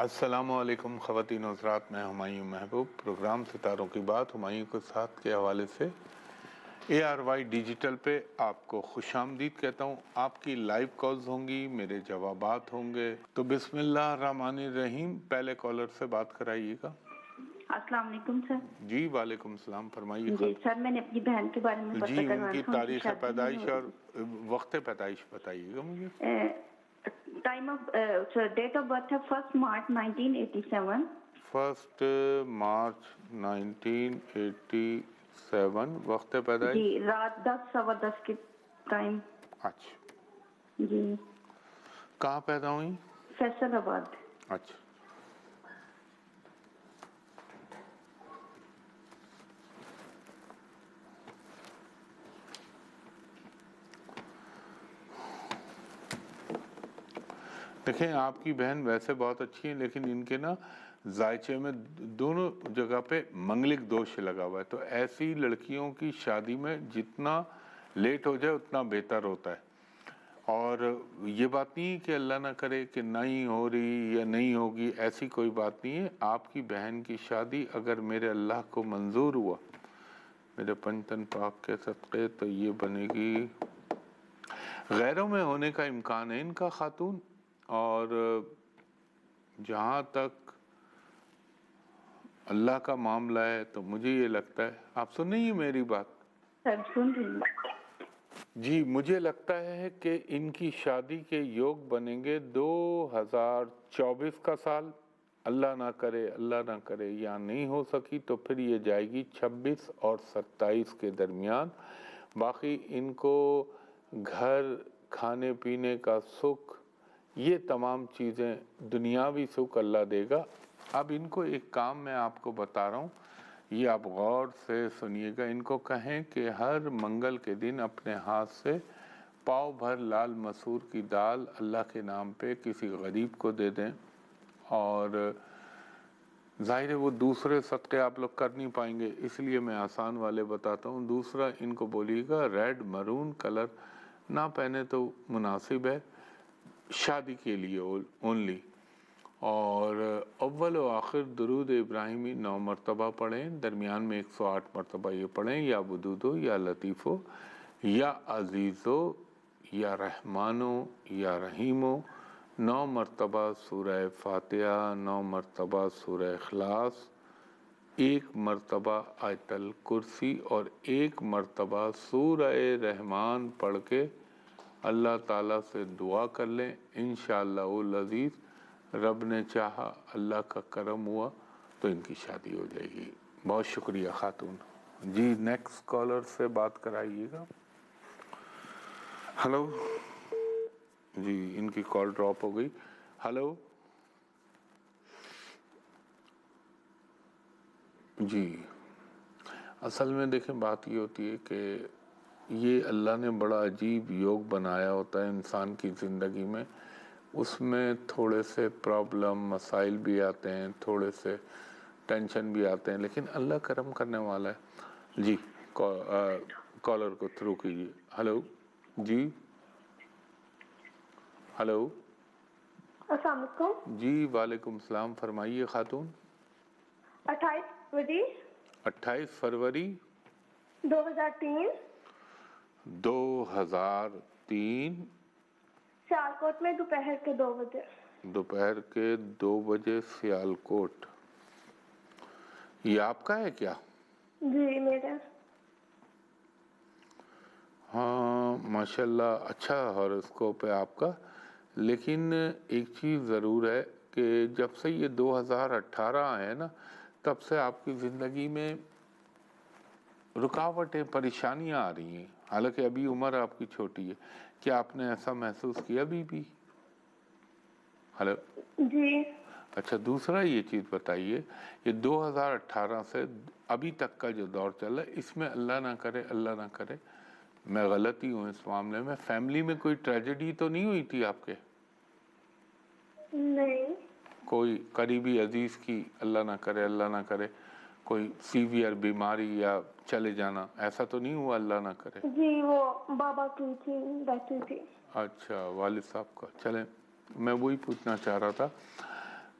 السلام علیکم خواتین و حضرات، میں ہمایوں محبوب پروگرام ستاروں کی بات ہمایوں کے ساتھ کے حوالے سے ARY ڈیجیٹل پہ آپ کو خوش آمدید کہتا ہوں۔ آپ کی لائیو کالز ہوں گی، میرے جوابات ہوں گے، تو بسم اللہ الرحمن الرحیم۔ پہلے کالر سے بات کرائیے گا۔ السلام علیکم سر۔ جی وعلیکم السلام، فرمائیے۔ جی سر، میں نے اپنی بہن کے بارے میں جی پتہ ان کروانا کی تھا، ان کی تاریخ شادی نہیں پیدائش ہو اور رہی۔ وقت پیدائش بتائیے گا مجھے۔ Time of date of birth ہے 1 مارچ 1987۔ 1 مارچ 1987، وقت پیدائش؟ جی رات 10:15 کے ٹائم۔ اچھا، جی کہاں پیدا ہوئی؟ فیصل آباد۔ اچھا، دیکھیں آپ کی بہن ویسے بہت اچھی ہیں، لیکن ان کے نا ذائچے میں دونوں جگہ پہ منگلک دوش لگا ہوا ہے، تو ایسی لڑکیوں کی شادی میں جتنا لیٹ ہو جائے اتنا بہتر ہوتا ہے۔ اور یہ بات نہیں ہے کہ اللہ نہ کرے کہ نہیں ہو رہی یا نہیں ہوگی، ایسی کوئی بات نہیں ہے۔ آپ کی بہن کی شادی اگر میرے اللہ کو منظور ہوا، میرے پنجتن پاک کے صدقے، تو یہ بنے گی۔ غیروں میں ہونے کا امکان ہے ان کا خاتون، اور جہاں تک اللہ کا معاملہ ہے تو مجھے یہ لگتا ہے، آپ سن رہی ہیں میری بات؟ سر سن رہی ہوں۔ جی مجھے لگتا ہے کہ ان کی شادی کے یوگ بنیں گے 2024 کا سال، اللہ نہ کرے اللہ نہ کرے یا نہیں ہو سکی تو پھر یہ جائے گی 26 اور 27 کے درمیان۔ باقی ان کو گھر، کھانے پینے کا سکھ، یہ تمام چیزیں دنیاوی سکھ اللہ دے گا۔ اب ان کو ایک کام میں آپ کو بتا رہا ہوں، یہ آپ غور سے سنیے گا۔ ان کو کہیں کہ ہر منگل کے دن اپنے ہاتھ سے پاؤ بھر لال مسور کی دال اللہ کے نام پہ کسی غریب کو دے دیں، اور ظاہر ہے وہ دوسرے صدقے آپ لوگ کر نہیں پائیں گے، اس لیے میں آسان والے بتاتا ہوں۔ دوسرا ان کو بولیے گا ریڈ مرون کلر نہ پہنے تو مناسب ہے، شادی کے لیے اونلی، اور اول و آخر درود ابراہیمی 9 مرتبہ پڑھیں، درمیان میں 108 مرتبہ یہ پڑھیں، یا ودودو یا لطیفو یا عزیزو یا رحمانو یا رحیمو، 9 مرتبہ سورہ فاتحہ، 9 مرتبہ سورہ اخلاص، 1 مرتبہ آیت الکرسی، اور 1 مرتبہ سورہ رحمان پڑھ کے اللہ تعالیٰ سے دعا کر لیں۔ انشاءاللہ العزیز رب نے چاہا، اللہ کا کرم ہوا تو ان کی شادی ہو جائے گی۔ بہت شکریہ خاتون۔ جی نیکسٹ کالر سے بات کرائیے گا۔ ہلو، جی ان کی کال ڈراپ ہو گئی۔ ہلو، جی اصل میں دیکھیں بات یہ ہوتی ہے کہ یہ اللہ نے بڑا عجیب یوگ بنایا ہوتا ہے انسان کی زندگی میں، اس میں تھوڑے سے پرابلم مسائل بھی آتے ہیں، تھوڑے سے ٹینشن بھی آتے ہیں، لیکن اللہ کرم کرنے والا ہے۔ جی کالر کو تھرو کیجیے۔ ہلو، جی ہلو، السلام علیکم۔ جی وعلیکم السلام، فرمائیے خاتون۔ 28 فروری 28 فروری 2003 2003 سیالکوٹ میں دوپہر کے 2 بجے۔ دوپہر کے 2 بجے سیالکوٹ۔ یہ آپ کا ہے کیا؟ جی میرا۔ ہاں ماشاءاللہ، اچھا ہاروسکوپ ہے آپ کا، لیکن ایک چیز ضرور ہے کہ جب سے یہ 2018 ہے نا، تب سے آپ کی زندگی میں رکاوٹیں، پریشانیاں آ رہی ہیں، حالانکہ ابھی عمر آپ کی چھوٹی ہے۔ کیا آپ نے ایسا محسوس کیا ابھی بھی؟ ہلو، جی اچھا دوسرا یہ چیز بتائیے، یہ 2018 سے ابھی تک کا جو دور چل رہا ہے، اس میں اللہ نہ کرے اللہ نہ کرے میں غلطی ہوں اس معاملے میں، فیملی میں کوئی ٹریجڈی تو نہیں ہوئی تھی آپ کے؟ نہیں۔ کوئی قریبی عزیز کی اللہ نہ کرے اللہ نہ کرے کوئی سیویئر بیماری یا چلے جانا، ایسا تو نہیں ہوا اللہ نہ کرے؟ جی وہ بابا کی تھی، بیٹھی تھی۔ اچھا والد صاحب کا، چلیں میں وہی پوچھنا چاہ رہا تھا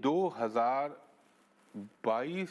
2022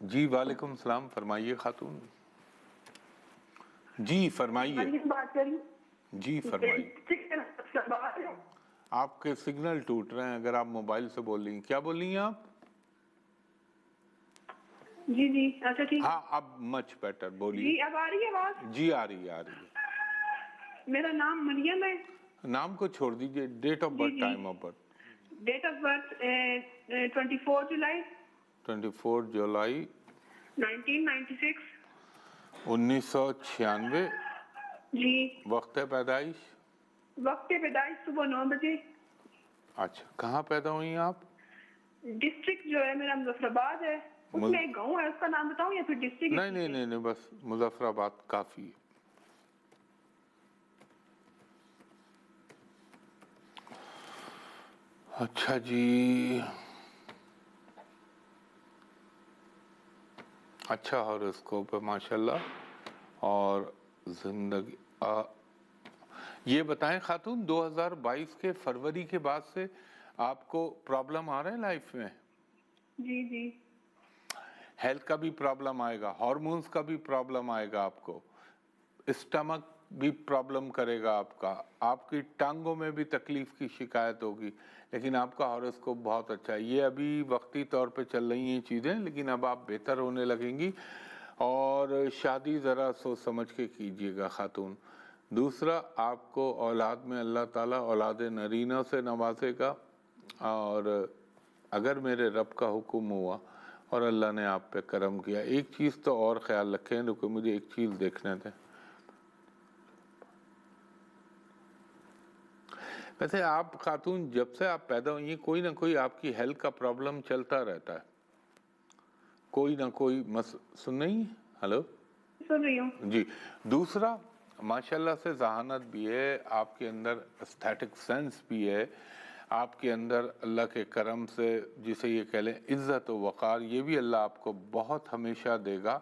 جی وعلیکم السلام، فرمائیے خاتون جی، فرمائیے بات کری جی، فرمائیے۔ آپ کے سگنل ٹوٹ رہے ہیں، اگر آپ موبائل سے بول رہی ہیں۔ کیا بول رہی ہیں آپ؟ جی جی اچھا ٹھیک۔ ہاں اب مچ بیٹر، بولیے۔ جی اب آ رہی ہے آواز؟ جی آ رہی ہے، آ رہی ہے۔ میرا نام مریم ہے۔ نام کو چھوڑ دیجئے، date of birth, time of birth. Date of birth 24 جولائی 24 جولائی 1996۔ 1996۔ جی۔ وقت پیدائش؟ وقت پیدائش صبح 9 بجے۔ اچھا، کہاں پیدا ہوئی ہیں آپ؟ ڈسٹرکٹ جو ہے میرا مظفر آباد ہے، اس میں ایک گاؤں ہے، اس کا نام بتاؤں یا پھر ڈسٹرکٹ؟ نہیں، بس مظفر آباد کافی ہے۔ اچھا جی، اچھا ہاروسکوپ ہے ماشاءاللہ۔ اور زندگی یہ بتائیں خاتون، 2022 کے فروری کے بعد سے آپ کو پرابلم آ رہے ہیں لائف میں؟ جی جی۔ ہیلتھ کا بھی پرابلم آئے گا، ہارمونز کا بھی پرابلم آئے گا، آپ کو اسٹمک بھی پرابلم کرے گا، آپ کی ٹانگوں میں بھی تکلیف کی شکایت ہوگی، لیکن آپ کا ہاروسکوپ بہت اچھا ہے۔ یہ ابھی وقتی طور پہ چل رہی ہیں چیزیں، لیکن اب آپ بہتر ہونے لگیں گی۔ اور شادی ذرا سوچ سمجھ کے کیجئے گا خاتون۔ دوسرا، آپ کو اولاد میں اللہ تعالیٰ اولاد نرینہ سے نوازے گا، اور اگر میرے رب کا حکم ہوا اور اللہ نے آپ پہ کرم کیا، ایک چیز تو اور خیال رکھیں، رکو مجھے ایک چیز دیکھنے دیں۔ ویسے آپ خاتون جب سے آپ پیدا ہوئی ہیں، کوئی نہ کوئی آپ کی ہیلتھ کا پرابلم چلتا رہتا ہے، کوئی نہ کوئی سن نہیں ہے؟ ہلو، سن رہی ہوں جی۔ دوسرا، ماشاءاللہ سے ذہانت بھی ہے آپ کے اندر، اسٹیٹک سینس بھی ہے آپ کے اندر، اللہ کے کرم سے جسے یہ کہہ لیں عزت و وقار، یہ بھی اللہ آپ کو بہت ہمیشہ دے گا۔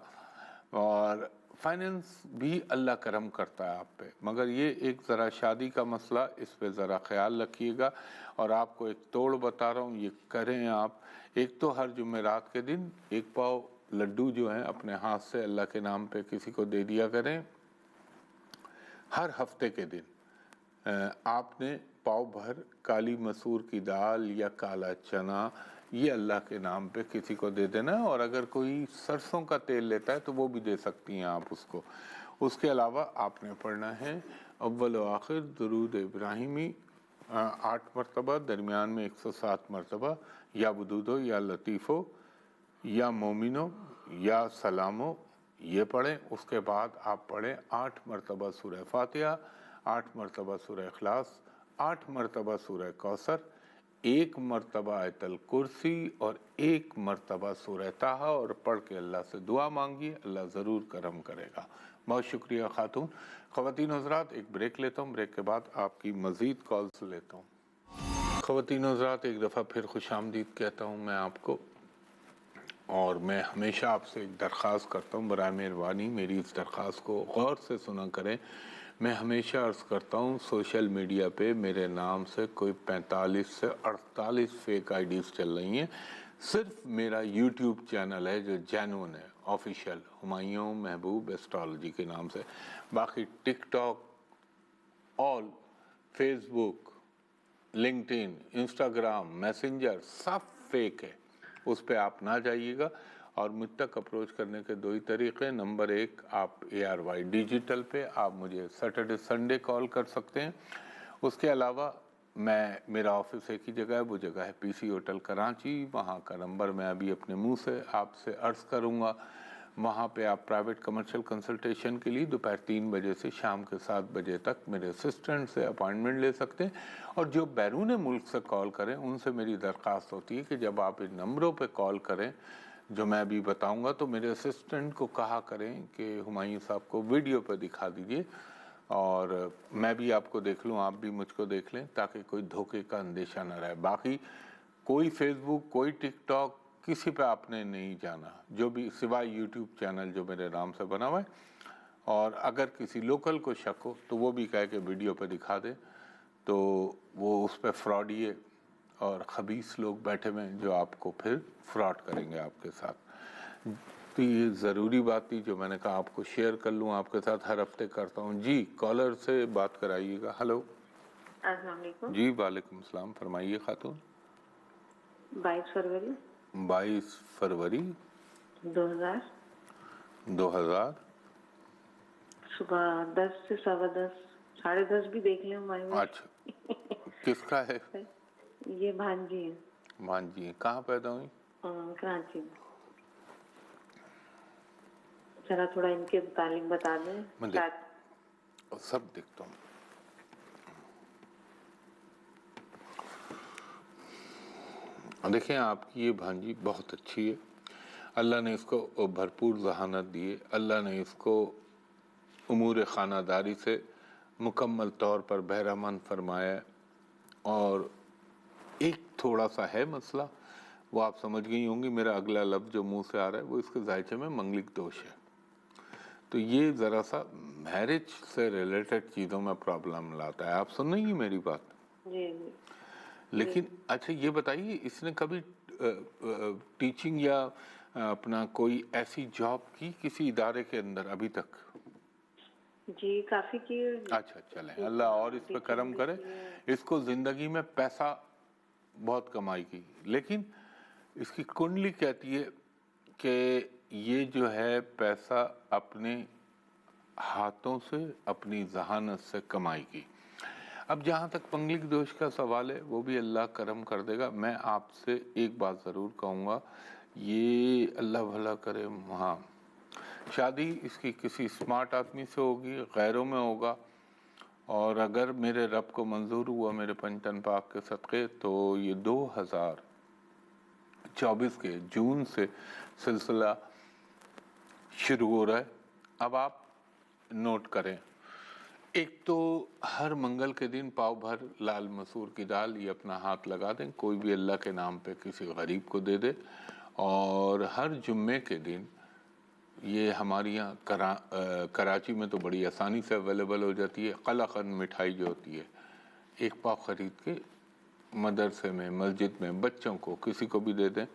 اور فائننس بھی اللہ کرم کرتا ہے آپ پہ، مگر یہ ایک ذرا شادی کا مسئلہ، اس پہ ذرا خیال رکھیے گا۔ اور آپ کو ایک توڑ بتا رہا ہوں، یہ کریں آپ، ایک تو ہر جمعرات کے دن 1 پاؤ لڈو جو ہیں اپنے ہاتھ سے اللہ کے نام پہ کسی کو دے دیا کریں۔ ہر ہفتے کے دن آپ نے پاؤ بھر کالی مسور کی دال یا کالا چنا یہ اللہ کے نام پہ کسی کو دے دینا ہے، اور اگر کوئی سرسوں کا تیل لیتا ہے تو وہ بھی دے سکتی ہیں آپ اس کو۔ اس کے علاوہ آپ نے پڑھنا ہے اول و آخر درود ابراہیمی 8 مرتبہ، درمیان میں 107 مرتبہ، یا ودودو یا لطیفو یا مومنو یا سلامو، یہ پڑھیں۔ اس کے بعد آپ پڑھیں 8 مرتبہ سورہ فاتحہ، 8 مرتبہ سورہ اخلاص، 8 مرتبہ سورہ کوثر، 1 مرتبہ آیت الکرسی، اور 1 مرتبہ سورہ طٰہٰ، اور پڑھ کے اللہ سے دعا مانگیے، اللہ ضرور کرم کرے گا۔ بہت شکریہ خاتون۔ خواتین حضرات، ایک بریک لیتا ہوں، بریک کے بعد آپ کی مزید کالز لیتا ہوں۔ خواتین حضرات، ایک دفعہ پھر خوش آمدید کہتا ہوں میں آپ کو، اور میں ہمیشہ آپ سے ایک درخواست کرتا ہوں، برائے مہربانی میری اس درخواست کو غور سے سنا کریں۔ میں ہمیشہ عرض کرتا ہوں، سوشل میڈیا پہ میرے نام سے کوئی 45 سے 48 فیک آئی ڈیز چل رہی ہیں۔ صرف میرا یوٹیوب چینل ہے جو جینون ہے، آفیشیل، ہمایوں محبوب ایسٹرالوجی کے نام سے۔ باقی ٹک ٹاک، آل، فیس بک، لنکڈ ان، انسٹاگرام، میسنجر، سب فیک ہے، اس پہ آپ نہ جائیے گا۔ اور مجھ تک اپروچ کرنے کے 2 ہی طریقے، نمبر 1 آپ ARY ڈیجیٹل پہ آپ مجھے سیٹرڈے سنڈے کال کر سکتے ہیں۔ اس کے علاوہ میرا آفس ایک ہی جگہ ہے، وہ جگہ ہے PC ہوٹل کراچی، وہاں کا نمبر میں ابھی اپنے منہ سے آپ سے عرض کروں گا۔ وہاں پہ آپ پرائیویٹ کمرشل کنسلٹیشن کے لیے دوپہر 3 بجے سے شام کے 7 بجے تک میرے اسسٹنٹ سے اپائنٹمنٹ لے سکتے ہیں۔ اور جو بیرون ملک سے کال کریں ان سے میری درخواست ہوتی ہے کہ جب آپ ان نمبروں پہ کال کریں جو میں ابھی بتاؤں گا، تو میرے اسسٹنٹ کو کہا کریں کہ ہمایوں صاحب کو ویڈیو پہ دکھا دیجئے، اور میں بھی آپ کو دیکھ لوں، آپ بھی مجھ کو دیکھ لیں، تاکہ کوئی دھوکے کا اندیشہ نہ رہے۔ باقی کوئی فیس بک، کوئی ٹک ٹاک، کسی پہ آپ نے نہیں جانا، جو بھی سوائے یوٹیوب چینل جو میرے نام سے بنا ہوا ہے۔ اور اگر کسی لوکل کو شک ہو تو وہ بھی کہے کہ ویڈیو پہ دکھا دے، تو وہ اس پہ فراڈیے اور خبیث لوگ بیٹھے ہوئے ہیں جو آپ کو پھر فراڈ کریں گے آپ کے ساتھ۔ تو یہ ضروری بات تھی جو میں نے کہا آپ کو شیئر کر لوں، آپ کے ساتھ ہر ہفتے کرتا ہوں۔ جی کالر سے بات کرائیے گا۔ ہلو السلام علیکم۔ جی وعلیکم السلام، فرمائیے خاتون۔ 22 فروری 22 فروری 2000 صبح 10 سے 10:15 10:30 بھی دیکھ لیں ہمارے۔ اچھا کس کا ہے؟ یہ بھانجی ہے۔ بھانجی کہاں پیدا ہوئی؟ کراچی میں۔ ذرا تھوڑا ان کے متعلق بتا دیں۔ میں سب دیکھتا ہوں۔ دیکھیں آپ کی یہ بھانجی بہت اچھی ہے، اللہ نے اس کو بھرپور ذہانت دی ہے، اللہ نے اس کو امور خانہ داری سے مکمل طور پر بہرہ مند فرمایا ہے، اور ایک تھوڑا سا ہے مسئلہ، وہ آپ سمجھ گئی ہوں گی، میرا اگلا لفظ جو منہ سے آ رہا ہے وہ اس کے ذائچے میں منگلک دوش ہے، تو یہ ذرا سا میرج سے ریلیٹڈ چیزوں میں پرابلم لاتا ہے۔ آپ سن رہی ہیں میری بات؟ جی لیکن اچھا یہ بتائیے اس نے کبھی ٹیچنگ یا اپنا کوئی ایسی جاب کی کسی ادارے کے اندر ابھی تک؟ جی کافی کی۔ اچھا چلیں، اللہ اور اس پہ کرم کرے، اس کو زندگی میں پیسہ بہت کمائی کی، لیکن اس کی کنڈلی کہتی ہے کہ یہ جو ہے پیسہ اپنے ہاتھوں سے اپنی ذہانت سے کمائی کی۔ اب جہاں تک منگلک دوش کا سوال ہے وہ بھی اللہ کرم کر دے گا۔ میں آپ سے ایک بات ضرور کہوں گا، یہ اللہ بھلا کرے، ہاں شادی اس کی کسی اسمارٹ آدمی سے ہوگی، غیروں میں ہوگا، اور اگر میرے رب کو منظور ہوا میرے پنجتن پاک کے صدقے تو یہ 2024 کے جون سے سلسلہ شروع ہو رہا ہے۔ اب آپ نوٹ کریں، ایک تو ہر منگل کے دن پاؤ بھر لال مسور کی دال یہ اپنا ہاتھ لگا دیں، کوئی بھی اللہ کے نام پہ کسی غریب کو دے دے، اور ہر جمعے کے دن یہ ہمارے یہاں کراچی میں تو بڑی آسانی سے اویلیبل ہو جاتی ہے، قلاقند مٹھائی جو ہوتی ہے، ایک پاؤ خرید کے مدرسے میں مسجد میں بچوں کو کسی کو بھی دے دیں۔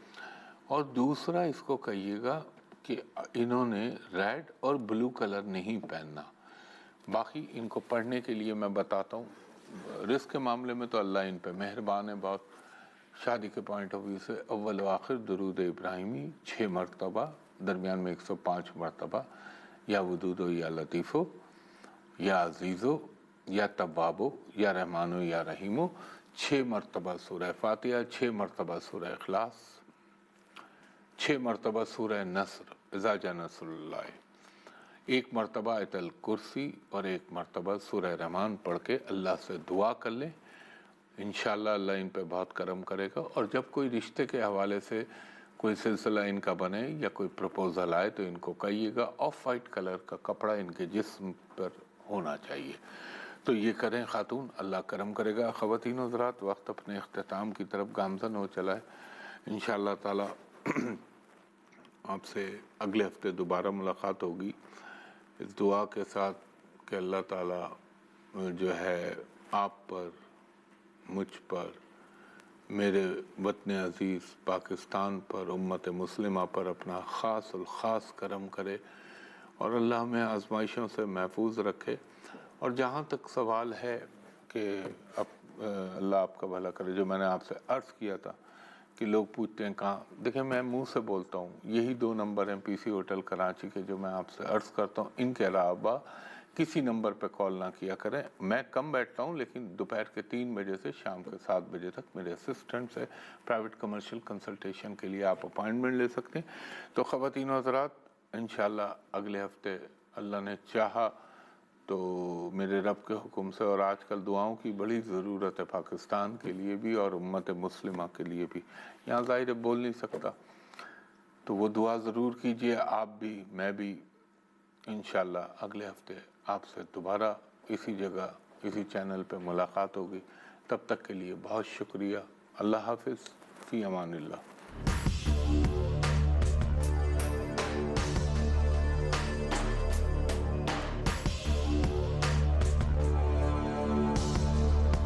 اور دوسرا اس کو کہیے گا کہ انہوں نے ریڈ اور بلو کلر نہیں پہننا، باقی ان کو پڑھنے کے لیے میں بتاتا ہوں، رزق کے معاملے میں تو اللہ ان پہ مہربان ہے بہت۔ شادی کے پوائنٹ آف ویو سے اول و آخر درود ابراہیمی 6 مرتبہ، درمیان میں 105 مرتبہ، یا ودودو یا لطیفو یا عزیزو یا توابو یا رحمانو یا رحیمو، 6 مرتبہ سورہ فاتحہ، 6 مرتبہ سورہ اخلاص، 6 مرتبہ سورہ نصر اذا جاء نصر اللہ، 1 مرتبہ آیت الکرسی، اور 1 مرتبہ سورہ رحمان پڑھ کے اللہ سے دعا کر لیں، انشاءاللہ اللہ ان پہ بہت کرم کرے گا۔ اور جب کوئی رشتے کے حوالے سے کوئی سلسلہ ان کا بنے یا کوئی پروپوزل آئے تو ان کو کہیے گا آف وائٹ کلر کا کپڑا ان کے جسم پر ہونا چاہیے، تو یہ کریں خاتون، اللہ کرم کرے گا۔ خواتین و حضرات، وقت اپنے اختتام کی طرف گامزن ہو چلا ہے، انشاءاللہ تعالی آپ سے اگلے ہفتے دوبارہ ملاقات ہوگی، اس دعا کے ساتھ کہ اللہ تعالی جو ہے آپ پر، مجھ پر، میرے وطن عزیز پاکستان پر، امت مسلمہ پر اپنا خاص الخاص کرم کرے، اور اللہ ہمیں آزمائشوں سے محفوظ رکھے۔ اور جہاں تک سوال ہے کہ اللہ آپ کا بھلا کرے، جو میں نے آپ سے عرض کیا تھا کہ لوگ پوچھتے ہیں کہاں، دیکھیں میں منہ سے بولتا ہوں، یہی 2 نمبر ہیں پی سی ہوٹل کراچی کے جو میں آپ سے عرض کرتا ہوں، ان کے علاوہ کسی نمبر پہ کال نہ کیا کریں۔ میں کم بیٹھتا ہوں لیکن دوپہر کے 3 بجے سے شام کے 7 بجے تک میرے اسسٹنٹ سے پرائیویٹ کمرشل کنسلٹیشن کے لیے آپ اپائنٹمنٹ لے سکتے ہیں۔ تو خواتین و حضرات، انشاءاللہ اگلے ہفتے اللہ نے چاہا تو میرے رب کے حکم سے، اور آج کل دعاؤں کی بڑی ضرورت ہے پاکستان کے لیے بھی اور امت مسلمہ کے لیے بھی، یہاں ظاہر بول نہیں سکتا، تو وہ دعا ضرور کیجئے، آپ بھی میں بھی۔ انشاءاللہ اگلے ہفتے آپ سے دوبارہ اسی جگہ اسی چینل پہ ملاقات ہوگی، تب تک کے لیے بہت شکریہ، اللہ حافظ، فی امان اللہ۔